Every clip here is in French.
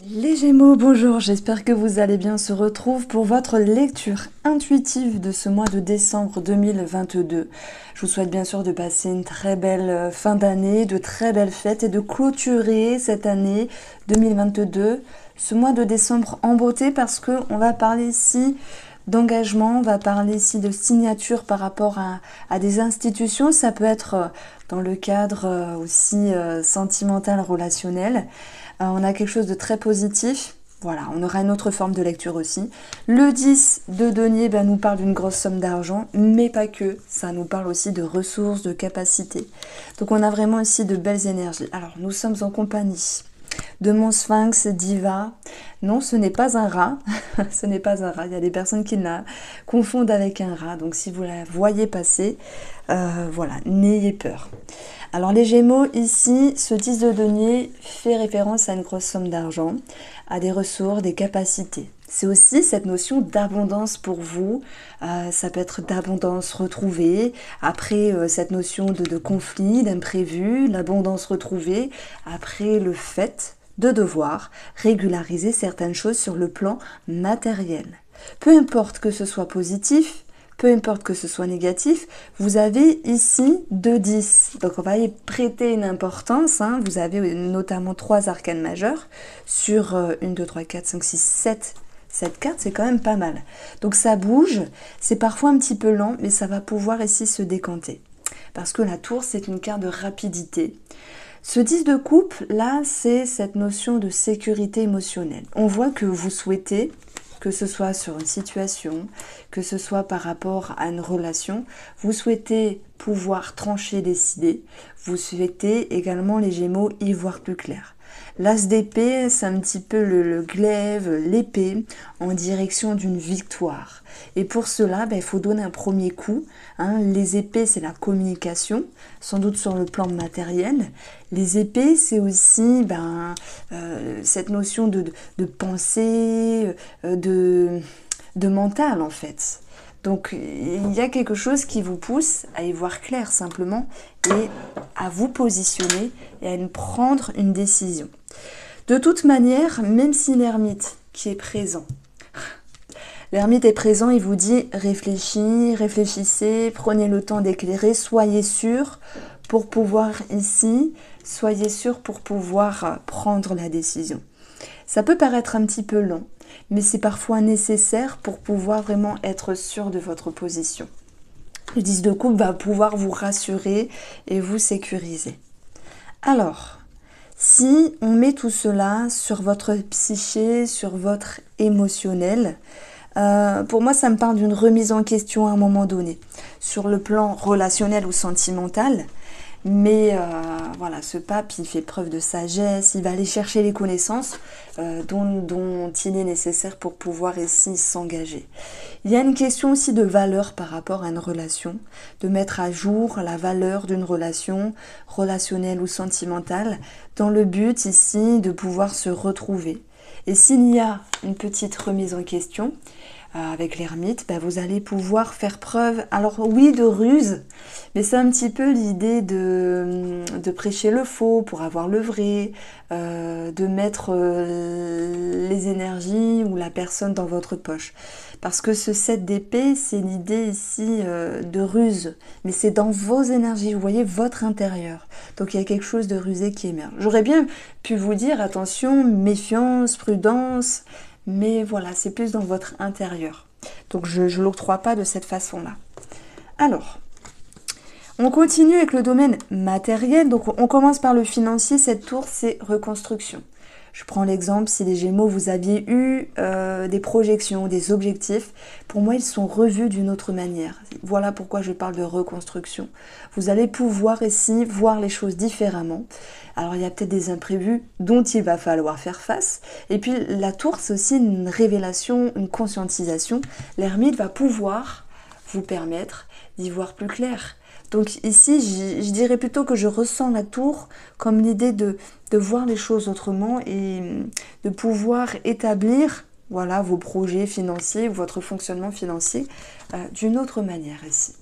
Les Gémeaux, bonjour, j'espère que vous allez bien. On se retrouve pour votre lecture intuitive de ce mois de décembre 2022. Je vous souhaite bien sûr de passer une très belle fin d'année, de très belles fêtes et de clôturer cette année 2022, ce mois de décembre en beauté parce qu'on va parler ici d'engagement, on va parler ici de signature par rapport à des institutions. Ça peut être dans le cadre aussi sentimental, relationnel. On a quelque chose de très positif. Voilà, on aura une autre forme de lecture aussi. Le 10 de denier nous parle d'une grosse somme d'argent, mais pas que. Ça nous parle aussi de ressources, de capacités. Donc on a vraiment ici de belles énergies. Alors nous sommes en compagnie de mon sphinx diva. Non, ce n'est pas un rat. Ce n'est pas un rat. Il y a des personnes qui la confondent avec un rat. Donc si vous la voyez passer, voilà, n'ayez peur. Alors les Gémeaux, ici, ce 10 de denier fait référence à une grosse somme d'argent, à des ressources, des capacités. C'est aussi cette notion d'abondance pour vous. Ça peut être d'abondance retrouvée. Après, cette notion de conflit, d'imprévu, l'abondance retrouvée. Après, le fait de devoir régulariser certaines choses sur le plan matériel. Peu importe que ce soit positif, peu importe que ce soit négatif, vous avez ici 2-10. Donc on va y prêter une importance. Vous avez notamment 3 arcanes majeures sur 1, 2, 3, 4, 5, 6, 7. Cette carte, c'est quand même pas mal. Donc ça bouge, c'est parfois un petit peu lent, mais ça va pouvoir ici se décanter. Parce que la tour, c'est une carte de rapidité. Ce 10 de coupe, là, c'est cette notion de sécurité émotionnelle. On voit que vous souhaitez, que ce soit sur une situation, que ce soit par rapport à une relation, vous souhaitez pouvoir trancher, décider. Vous souhaitez également, les Gémeaux, y voir plus clair. L'as d'épée, c'est un petit peu le glaive, l'épée, en direction d'une victoire. Et pour cela, il faut donner un premier coup. Les épées, c'est la communication, sans doute sur le plan matériel. Les épées, c'est aussi cette notion de pensée, de mental en fait. Donc il y a quelque chose qui vous pousse à y voir clair simplement et à vous positionner et à prendre une décision. De toute manière, même si l'ermite qui est présent, l'ermite est présent, il vous dit réfléchissez, prenez le temps d'éclairer, soyez sûr pour pouvoir ici, soyez sûr pour pouvoir prendre la décision. Ça peut paraître un petit peu long, mais c'est parfois nécessaire pour pouvoir vraiment être sûr de votre position. Le 10 de coupe va pouvoir vous rassurer et vous sécuriser. Alors, si on met tout cela sur votre psyché, sur votre émotionnel, pour moi, ça me parle d'une remise en question à un moment donné, sur le plan relationnel ou sentimental. Mais voilà, ce pape, il fait preuve de sagesse, il va aller chercher les connaissances dont il est nécessaire pour pouvoir ici s'engager. Il y a une question aussi de valeur par rapport à une relation, de mettre à jour la valeur d'une relation relationnelle ou sentimentale, dans le but ici de pouvoir se retrouver. Et s'il y a une petite remise en question, avec l'ermite, vous allez pouvoir faire preuve, alors oui, de ruse, mais c'est un petit peu l'idée de prêcher le faux pour avoir le vrai, de mettre les énergies ou la personne dans votre poche. Parce que ce 7 d'épée, c'est l'idée ici de ruse, mais c'est dans vos énergies, vous voyez, votre intérieur. Donc il y a quelque chose de rusé qui émerge. J'aurais bien pu vous dire, attention, méfiance, prudence, mais voilà, c'est plus dans votre intérieur. Donc je ne l'octroie pas de cette façon-là. Alors, on continue avec le domaine matériel. Donc on commence par le financier. Cette tour, c'est reconstruction. Je prends l'exemple, si les Gémeaux, vous aviez eu des projections, des objectifs, pour moi, ils sont revus d'une autre manière. Voilà pourquoi je parle de reconstruction. Vous allez pouvoir ici voir les choses différemment. Alors, il y a peut-être des imprévus dont il va falloir faire face. Et puis, la tour, c'est aussi une révélation, une conscientisation. L'ermite va pouvoir vous permettre d'y voir plus clair. Donc ici, je dirais plutôt que je ressens la tour comme l'idée de voir les choses autrement et de pouvoir établir voilà, vos projets financiers, votre fonctionnement financier d'une autre manière ici.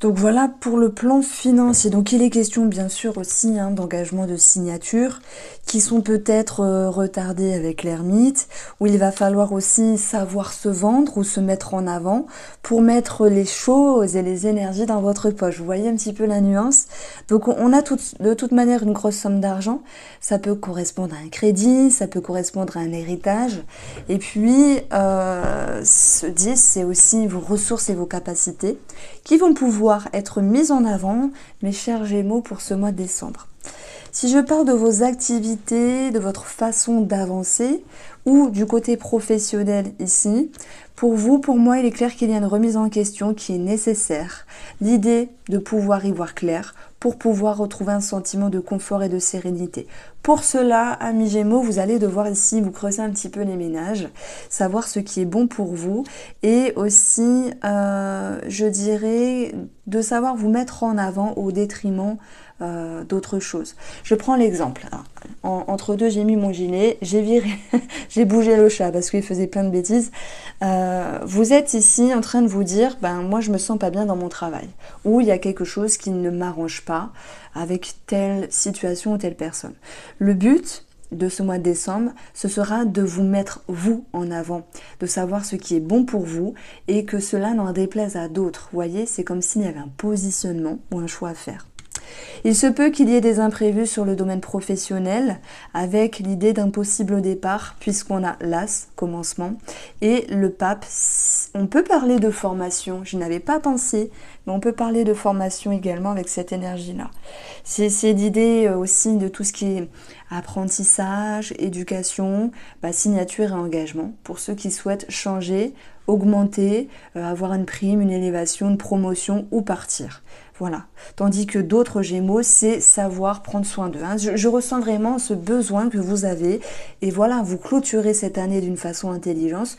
Donc voilà pour le plan financier. Donc il est question bien sûr aussi d'engagement de signature qui sont peut-être retardés avec l'ermite, où il va falloir aussi savoir se vendre ou se mettre en avant pour mettre les choses et les énergies dans votre poche. Vous voyez un petit peu la nuance? Donc on a de toute manière une grosse somme d'argent. Ça peut correspondre à un crédit, ça peut correspondre à un héritage. Et puis ce 10, c'est aussi vos ressources et vos capacités qui vont pouvoir être mises en avant, mes chers Gémeaux, pour ce mois de décembre. Si je parle de vos activités, de votre façon d'avancer, ou du côté professionnel ici, pour vous, pour moi, il est clair qu'il y a une remise en question qui est nécessaire. L'idée de pouvoir y voir clair pour pouvoir retrouver un sentiment de confort et de sérénité. Pour cela, amis Gémeaux, vous allez devoir ici vous creuser un petit peu les ménages, savoir ce qui est bon pour vous et aussi, je dirais, de savoir vous mettre en avant au détriment d'autres choses. Je prends l'exemple. Entre deux, j'ai mis mon gilet, j'ai viré, j'ai bougé le chat parce qu'il faisait plein de bêtises. Vous êtes ici en train de vous dire, moi je me sens pas bien dans mon travail, ou il y a quelque chose qui ne m'arrange pas avec telle situation ou telle personne. Le but de ce mois de décembre, ce sera de vous mettre vous en avant, de savoir ce qui est bon pour vous et que cela n'en déplaise à d'autres. Vous voyez, c'est comme s'il y avait un positionnement ou un choix à faire. Il se peut qu'il y ait des imprévus sur le domaine professionnel avec l'idée d'un possible départ puisqu'on a l'As, commencement, et le Pape. On peut parler de formation, je n'avais pas pensé, mais on peut parler de formation également avec cette énergie-là. C'est l'idée aussi de tout ce qui est apprentissage, éducation, signature et engagement pour ceux qui souhaitent changer, augmenter, avoir une prime, une élévation, une promotion ou partir. Voilà. Tandis que d'autres Gémeaux, c'est savoir prendre soin d'eux. Je ressens vraiment ce besoin que vous avez. Et voilà, vous clôturez cette année d'une façon intelligente.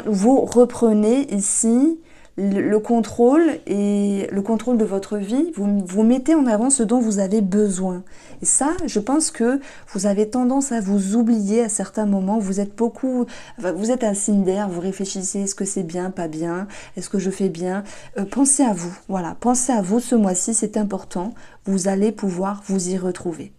Vous reprenez ici le contrôle et le contrôle de votre vie. Vous mettez en avant ce dont vous avez besoin. Et ça, je pense que vous avez tendance à vous oublier à certains moments. Vous êtes un signe d'air, vous réfléchissez, est-ce que c'est bien, pas bien, est-ce que je fais bien? Pensez à vous, voilà, pensez à vous ce mois-ci, c'est important. Vous allez pouvoir vous y retrouver.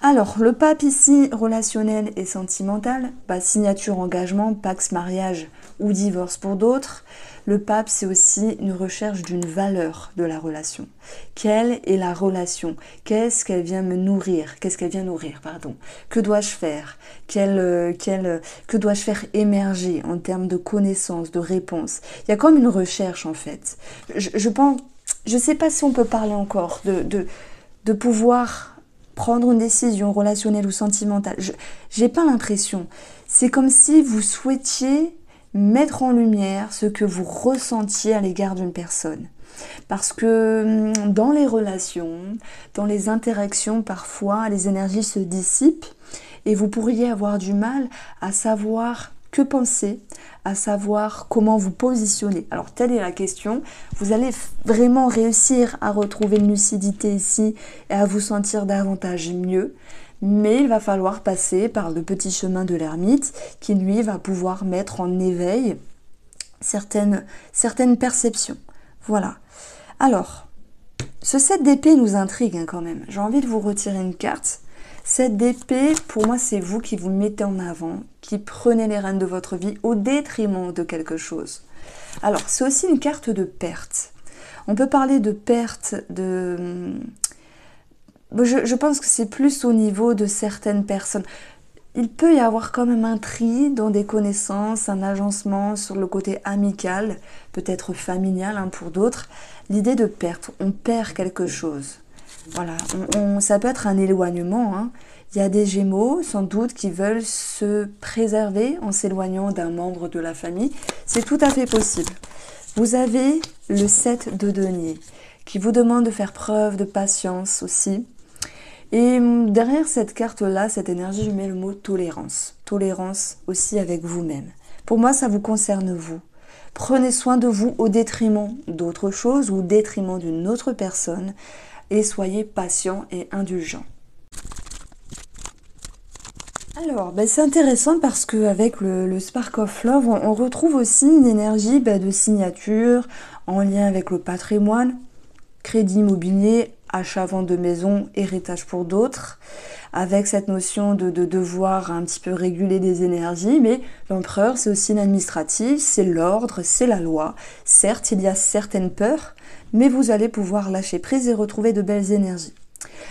Alors, le Pape ici, relationnel et sentimental, signature, engagement, pax, mariage ou divorce pour d'autres. Le Pape, c'est aussi une recherche d'une valeur de la relation. Quelle est la relation? Qu'est-ce qu'elle vient me nourrir? Qu'est-ce qu'elle vient nourrir, pardon? Que dois-je faire? Que dois-je faire émerger en termes de connaissances, de réponses? Il y a comme une recherche, en fait. Je sais pas si on peut parler encore de pouvoir prendre une décision relationnelle ou sentimentale. J'ai pas l'impression. C'est comme si vous souhaitiez mettre en lumière ce que vous ressentiez à l'égard d'une personne. Parce que dans les relations, dans les interactions, parfois, les énergies se dissipent et vous pourriez avoir du mal à savoir que penser, à savoir comment vous positionner. Alors, telle est la question. Vous allez vraiment réussir à retrouver une lucidité ici et à vous sentir davantage mieux. Mais il va falloir passer par le petit chemin de l'ermite qui, lui, va pouvoir mettre en éveil certaines perceptions. Voilà. Alors, ce 7 d'épée nous intrigue quand même. J'ai envie de vous retirer une carte. 7 d'épée, pour moi, c'est vous qui vous mettez en avant, qui prenez les rênes de votre vie au détriment de quelque chose. Alors, c'est aussi une carte de perte. On peut parler de perte de... Je pense que c'est plus au niveau de certaines personnes. Il peut y avoir quand même un tri dans des connaissances, un agencement sur le côté amical, peut-être familial pour d'autres. L'idée de perte, on perd quelque chose. Voilà, ça peut être un éloignement. Il y a des Gémeaux, sans doute, qui veulent se préserver en s'éloignant d'un membre de la famille. C'est tout à fait possible. Vous avez le 7 de denier, qui vous demande de faire preuve de patience aussi. Et derrière cette carte-là, cette énergie, je mets le mot tolérance. Tolérance aussi avec vous-même. Pour moi, ça vous concerne vous. Prenez soin de vous au détriment d'autre chose ou au détriment d'une autre personne. Et soyez patient et indulgent. Alors, c'est intéressant parce qu'avec le Spark of Love, on retrouve aussi une énergie de signature en lien avec le patrimoine, crédit immobilier, achat-vente de maison, héritage pour d'autres, avec cette notion de devoir un petit peu réguler des énergies, mais l'empereur, c'est aussi l'administratif, c'est l'ordre, c'est la loi. Certes, il y a certaines peurs, mais vous allez pouvoir lâcher prise et retrouver de belles énergies.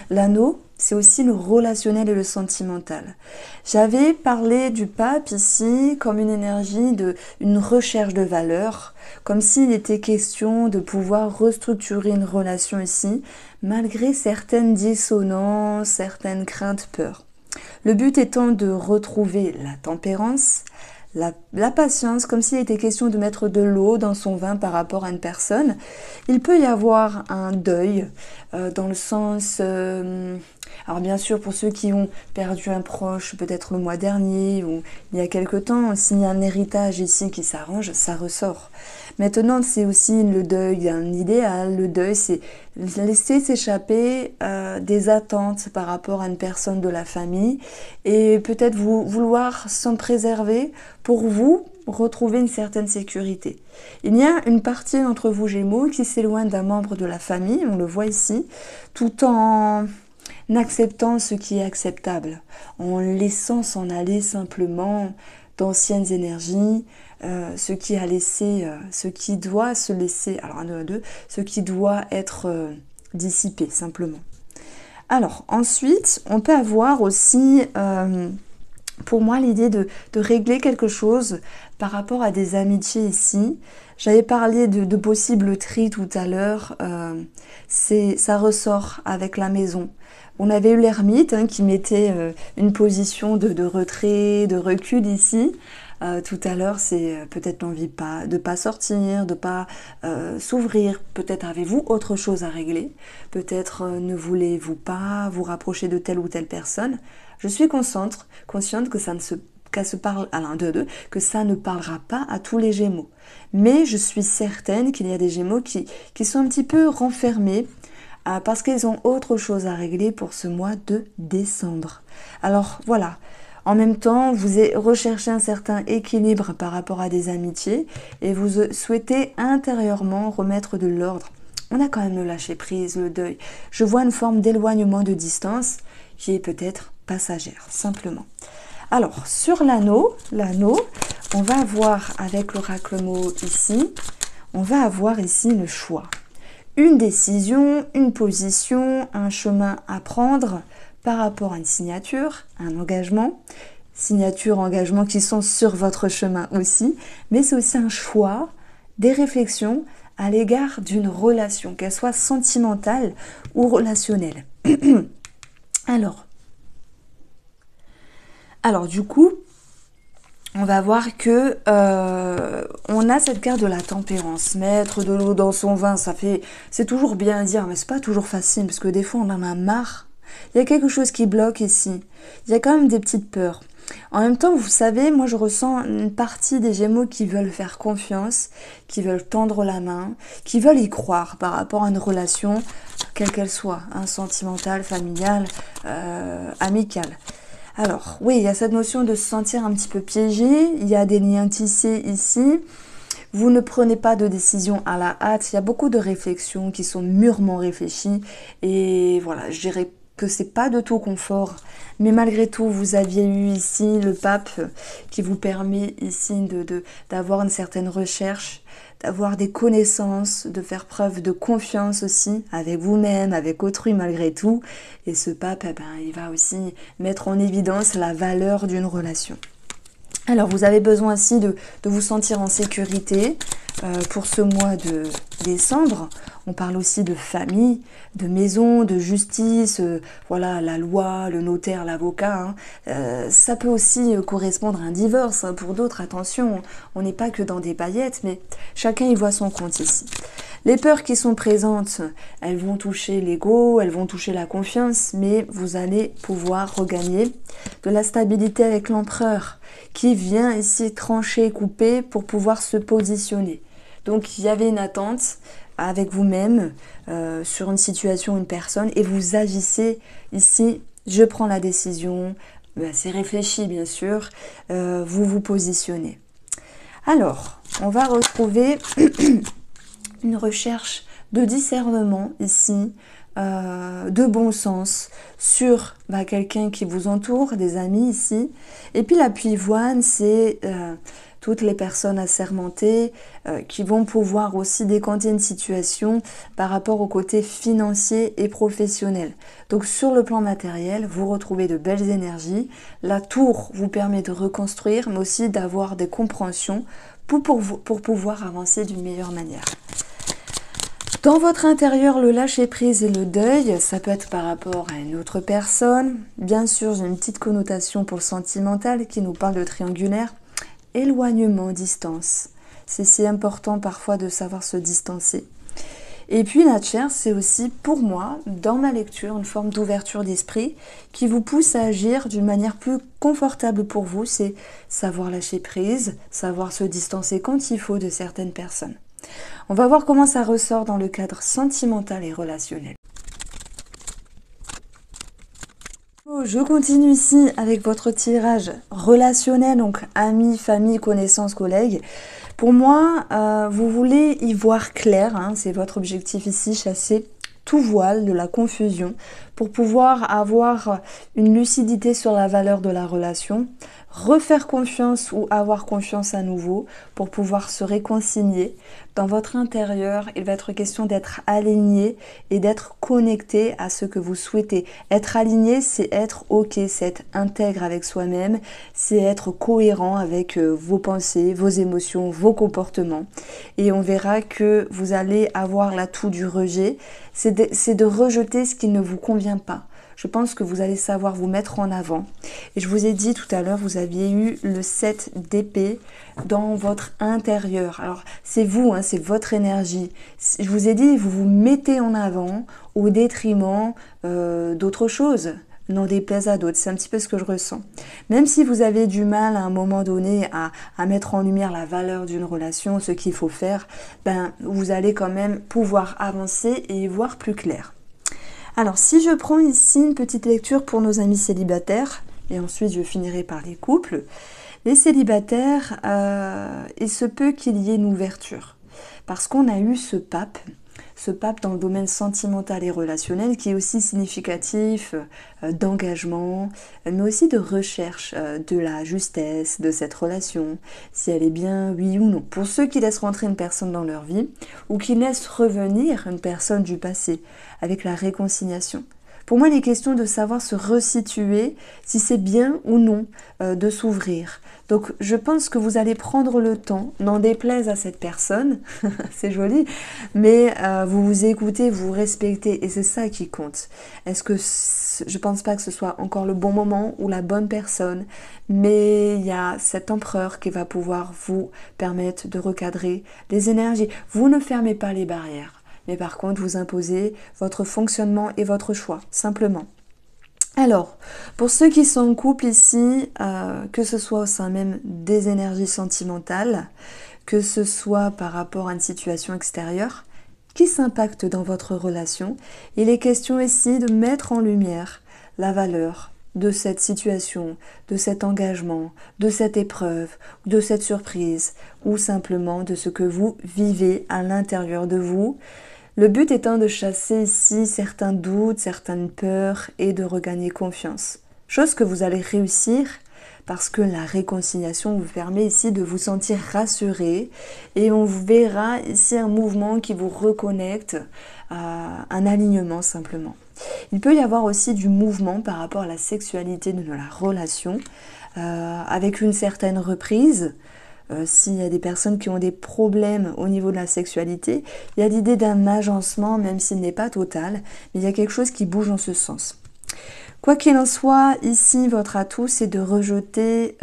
L'anneau, c'est aussi le relationnel et le sentimental. J'avais parlé du pape ici comme une énergie une recherche de valeur, comme s'il était question de pouvoir restructurer une relation ici, malgré certaines dissonances, certaines craintes, peurs. Le but étant de retrouver la tempérance, la patience, comme s'il était question de mettre de l'eau dans son vin par rapport à une personne. Il peut y avoir un deuil, dans le sens... alors bien sûr, pour ceux qui ont perdu un proche, peut-être le mois dernier, ou il y a quelque temps, s'il y a un héritage ici qui s'arrange, ça ressort. Maintenant, c'est aussi le deuil d'un idéal. Le deuil, c'est laisser s'échapper des attentes par rapport à une personne de la famille et peut-être vouloir s'en préserver pour vous retrouver une certaine sécurité. Il y a une partie d'entre vous Gémeaux qui s'éloigne d'un membre de la famille, on le voit ici, tout en acceptant ce qui est acceptable, en laissant s'en aller simplement d'anciennes énergies, ce qui doit se laisser, alors 1, 2, 1, 2, ce qui doit être dissipé simplement. Alors ensuite, on peut avoir aussi, pour moi, l'idée de régler quelque chose par rapport à des amitiés ici. J'avais parlé de possibles tri tout à l'heure, ça ressort avec la maison. On avait eu l'ermite qui mettait une position de retrait, de recul ici. Tout à l'heure, c'est peut-être l'envie de pas sortir, de pas s'ouvrir. Peut-être avez-vous autre chose à régler. Peut-être ne voulez-vous pas vous rapprocher de telle ou telle personne. Je suis consciente que ça ne parlera pas à tous les Gémeaux. Mais je suis certaine qu'il y a des Gémeaux qui sont un petit peu renfermés parce qu'ils ont autre chose à régler pour ce mois de décembre. Alors voilà, en même temps, vous recherchez un certain équilibre par rapport à des amitiés et vous souhaitez intérieurement remettre de l'ordre. On a quand même le lâcher-prise, le deuil. Je vois une forme d'éloignement de distance qui est peut-être passagère, simplement. Alors, sur l'anneau, on va avoir avec l'oracle mot ici, on va avoir ici le choix. Une décision, une position, un chemin à prendre par rapport à une signature, un engagement. Signature, engagement qui sont sur votre chemin aussi, mais c'est aussi un choix, des réflexions à l'égard d'une relation, qu'elle soit sentimentale ou relationnelle. Alors du coup, on va voir que on a cette carte de la tempérance. Mettre de l'eau dans son vin, c'est toujours bien à dire, mais c'est pas toujours facile parce que des fois on en a marre. Il y a quelque chose qui bloque ici. Il y a quand même des petites peurs. En même temps, vous savez, moi je ressens une partie des Gémeaux qui veulent faire confiance, qui veulent tendre la main, qui veulent y croire par rapport à une relation, quelle qu'elle soit, sentimentale, familiale, amicale. Alors, oui, il y a cette notion de se sentir un petit peu piégé, il y a des liens tissés ici. Vous ne prenez pas de décision à la hâte, il y a beaucoup de réflexions qui sont mûrement réfléchies. Et voilà, je dirais que c'est pas de tout confort. Mais malgré tout, vous aviez eu ici le pape qui vous permet ici d'avoir une certaine recherche, d'avoir des connaissances, de faire preuve de confiance aussi avec vous-même, avec autrui malgré tout. Et ce pape, il va aussi mettre en évidence la valeur d'une relation. Alors, vous avez besoin aussi de vous sentir en sécurité pour ce mois de décembre. On parle aussi de famille, de maison, de justice, voilà, la loi, le notaire, l'avocat. Ça peut aussi correspondre à un divorce. Pour d'autres, attention, on n'est pas que dans des paillettes, mais chacun y voit son compte ici. Les peurs qui sont présentes, elles vont toucher l'ego, elles vont toucher la confiance, mais vous allez pouvoir regagner de la stabilité avec l'empereur qui vient ici trancher, couper pour pouvoir se positionner. Donc il y avait une attente avec vous-même sur une situation, une personne, et vous agissez ici, je prends la décision, c'est réfléchi bien sûr, vous vous positionnez. Alors, on va retrouver une recherche de discernement ici, de bon sens sur quelqu'un qui vous entoure, des amis ici. Et puis la pivoine, c'est toutes les personnes assermentées qui vont pouvoir aussi décanter une situation par rapport au côté financier et professionnel. Donc sur le plan matériel, vous retrouvez de belles énergies. La tour vous permet de reconstruire, mais aussi d'avoir des compréhensions pour pouvoir avancer d'une meilleure manière. Dans votre intérieur, le lâcher-prise et le deuil, ça peut être par rapport à une autre personne. Bien sûr, j'ai une petite connotation pour le sentimental qui nous parle de triangulaire. Éloignement, distance. C'est si important parfois de savoir se distancer. Et puis la chair, c'est aussi pour moi, dans ma lecture, une forme d'ouverture d'esprit qui vous pousse à agir d'une manière plus confortable pour vous. C'est savoir lâcher prise, savoir se distancer quand il faut de certaines personnes. On va voir comment ça ressort dans le cadre sentimental et relationnel. Je continue ici avec votre tirage relationnel, donc amis, famille, connaissances, collègues. Pour moi, vous voulez y voir clair, hein, c'est votre objectif ici, chasser tout voile de la confusion pour pouvoir avoir une lucidité sur la valeur de la relation, refaire confiance ou avoir confiance à nouveau pour pouvoir se réconcilier. Dans votre intérieur, il va être question d'être aligné et d'être connecté à ce que vous souhaitez. Être aligné, c'est être ok, c'est être intègre avec soi-même, c'est être cohérent avec vos pensées, vos émotions, vos comportements. Et on verra que vous allez avoir l'atout du rejet, c'est de rejeter ce qui ne vous convient pas. Je pense que vous allez savoir vous mettre en avant. Et je vous ai dit tout à l'heure, vous aviez eu le 7 d'épée dans votre intérieur. Alors, c'est vous, hein, c'est votre énergie. Je vous ai dit, vous vous mettez en avant au détriment d'autres choses. N'en déplaise à d'autres, c'est un petit peu ce que je ressens. Même si vous avez du mal à un moment donné à mettre en lumière la valeur d'une relation, ce qu'il faut faire, vous allez quand même pouvoir avancer et y voir plus clair. Alors, si je prends ici une petite lecture pour nos amis célibataires, et ensuite je finirai par les couples, les célibataires, il se peut qu'il y ait une ouverture. Parce qu'on a eu ce pape dans le domaine sentimental et relationnel qui est aussi significatif d'engagement, mais aussi de recherche de la justesse de cette relation, si elle est bien, oui ou non. Pour ceux qui laissent rentrer une personne dans leur vie ou qui laissent revenir une personne du passé avec la réconciliation. Pour moi, il est question de savoir se resituer, si c'est bien ou non de s'ouvrir. Donc, je pense que vous allez prendre le temps, n'en déplaise à cette personne, c'est joli, mais vous vous écoutez, vous respectez, et c'est ça qui compte. Je pense pas que ce soit encore le bon moment ou la bonne personne, mais il y a cet empereur qui va pouvoir vous permettre de recadrer les énergies. Vous ne fermez pas les barrières. Mais par contre, vous imposez votre fonctionnement et votre choix, simplement. Alors, pour ceux qui sont en couple ici, que ce soit au sein même des énergies sentimentales, que ce soit par rapport à une situation extérieure, qui s'impacte dans votre relation, il est question ici de mettre en lumière la valeur de cette situation, de cet engagement, de cette épreuve, de cette surprise, ou simplement de ce que vous vivez à l'intérieur de vous. Le but étant de chasser ici certains doutes, certaines peurs et de regagner confiance. Chose que vous allez réussir parce que la réconciliation vous permet ici de vous sentir rassuré et on verra ici un mouvement qui vous reconnecte à un alignement simplement. Il peut y avoir aussi du mouvement par rapport à la sexualité de la relation avec une certaine reprise. S'il y a des personnes qui ont des problèmes au niveau de la sexualité, il y a l'idée d'un agencement, même s'il n'est pas total, mais il y a quelque chose qui bouge en ce sens. Quoi qu'il en soit, ici, votre atout, c'est de rejeter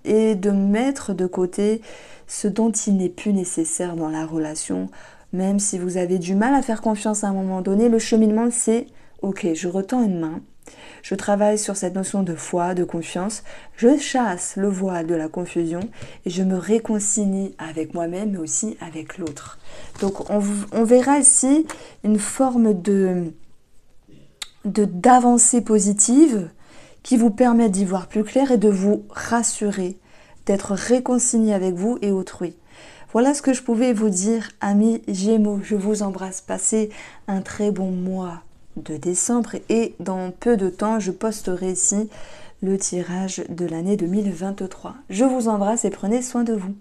et de mettre de côté ce dont il n'est plus nécessaire dans la relation. Même si vous avez du mal à faire confiance à un moment donné, le cheminement, c'est « Ok, je retends une main ». Je travaille sur cette notion de foi, de confiance, je chasse le voile de la confusion et je me réconcilie avec moi-même mais aussi avec l'autre. Donc on verra ici une forme d'avancée positive qui vous permettent d'y voir plus clair et de vous rassurer, d'être réconcilié avec vous et autrui. Voilà ce que je pouvais vous dire, amis Gémeaux. Je vous embrasse. Passez un très bon mois de décembre et dans peu de temps, je posterai ici le tirage de l'année 2023. Je vous embrasse et prenez soin de vous.